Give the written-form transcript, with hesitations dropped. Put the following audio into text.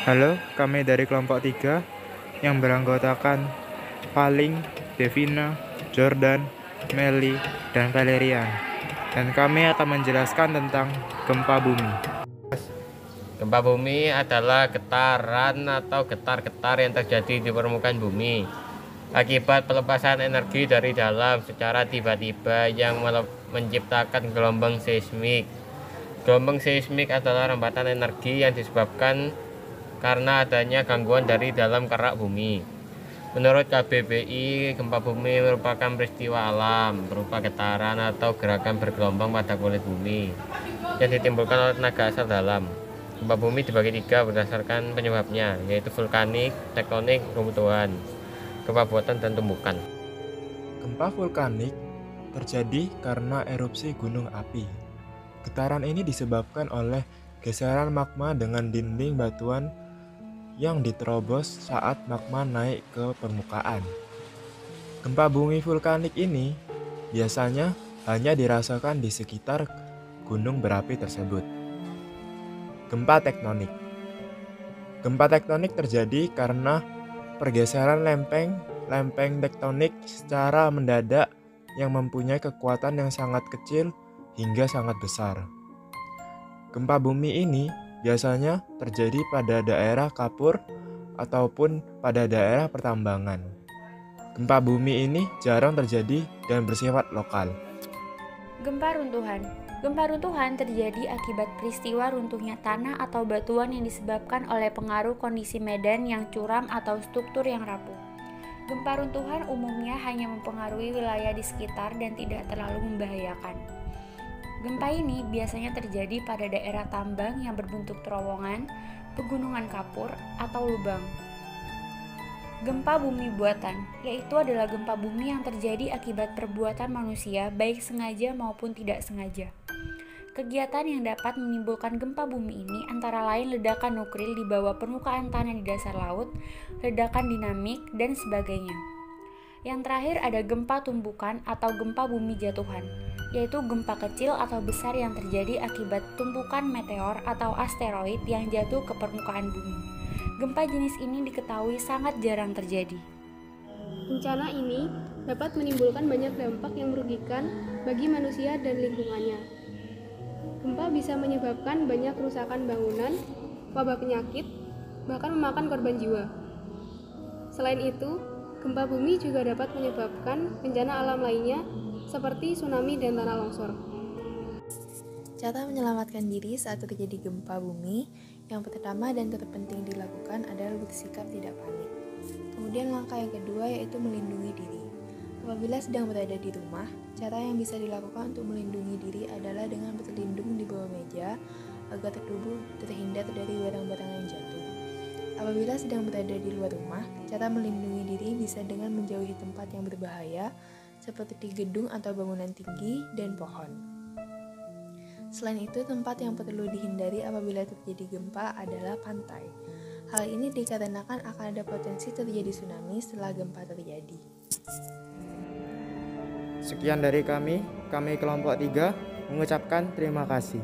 Halo, kami dari kelompok 3 yang beranggotakan Paling, Devina, Jordan, Meli, dan Valerian. Dan kami akan menjelaskan tentang gempa bumi. Gempa bumi adalah getaran atau getar-getar yang terjadi di permukaan bumi akibat pelepasan energi dari dalam secara tiba-tiba yang menciptakan gelombang seismik. Gelombang seismik adalah rembatan energi yang disebabkan karena adanya gangguan dari dalam kerak bumi. Menurut KBBI, gempa bumi merupakan peristiwa alam berupa getaran atau gerakan bergelombang pada kulit bumi yang ditimbulkan oleh tenaga asal dalam. Gempa bumi dibagi 3 berdasarkan penyebabnya, yaitu vulkanik, tektonik, runtuhan, gempa buatan, dan tumbukan. Gempa vulkanik terjadi karena erupsi gunung api. Getaran ini disebabkan oleh geseran magma dengan dinding batuan yang diterobos saat magma naik ke permukaan. Gempa bumi vulkanik ini biasanya hanya dirasakan di sekitar gunung berapi tersebut. Gempa tektonik. Gempa tektonik terjadi karena pergeseran lempeng tektonik secara mendadak yang mempunyai kekuatan yang sangat kecil hingga sangat besar. Gempa bumi ini biasanya terjadi pada daerah kapur ataupun pada daerah pertambangan. Gempa bumi ini jarang terjadi dan bersifat lokal. Gempa runtuhan. Gempa runtuhan terjadi akibat peristiwa runtuhnya tanah atau batuan yang disebabkan oleh pengaruh kondisi medan yang curam atau struktur yang rapuh. Gempa runtuhan umumnya hanya mempengaruhi wilayah di sekitar dan tidak terlalu membahayakan. Gempa ini biasanya terjadi pada daerah tambang yang berbentuk terowongan, pegunungan kapur, atau lubang. Gempa bumi buatan, yaitu adalah gempa bumi yang terjadi akibat perbuatan manusia baik sengaja maupun tidak sengaja. Kegiatan yang dapat menimbulkan gempa bumi ini antara lain ledakan nuklir di bawah permukaan tanah di dasar laut, ledakan dinamik, dan sebagainya. Yang terakhir ada gempa tumbukan atau gempa bumi jatuhan, yaitu gempa kecil atau besar yang terjadi akibat tumpukan meteor atau asteroid yang jatuh ke permukaan bumi. Gempa jenis ini diketahui sangat jarang terjadi. Bencana ini dapat menimbulkan banyak dampak yang merugikan bagi manusia dan lingkungannya. Gempa bisa menyebabkan banyak kerusakan bangunan, wabah penyakit, bahkan memakan korban jiwa. Selain itu, gempa bumi juga dapat menyebabkan bencana alam lainnya seperti tsunami dan tanah longsor. Cara menyelamatkan diri saat terjadi gempa bumi, yang pertama dan terpenting dilakukan adalah bersikap tidak panik. Kemudian langkah yang kedua yaitu melindungi diri. Apabila sedang berada di rumah, cara yang bisa dilakukan untuk melindungi diri adalah dengan berlindung di bawah meja agar tubuh terhindar dari barang-barang yang jatuh. Apabila sedang berada di luar rumah, cara melindungi diri bisa dengan menjauhi tempat yang berbahaya seperti gedung atau bangunan tinggi dan pohon. Selain itu, tempat yang perlu dihindari apabila terjadi gempa adalah pantai. Hal ini dikarenakan akan ada potensi terjadi tsunami setelah gempa terjadi. Sekian dari kami kelompok 3 mengucapkan terima kasih.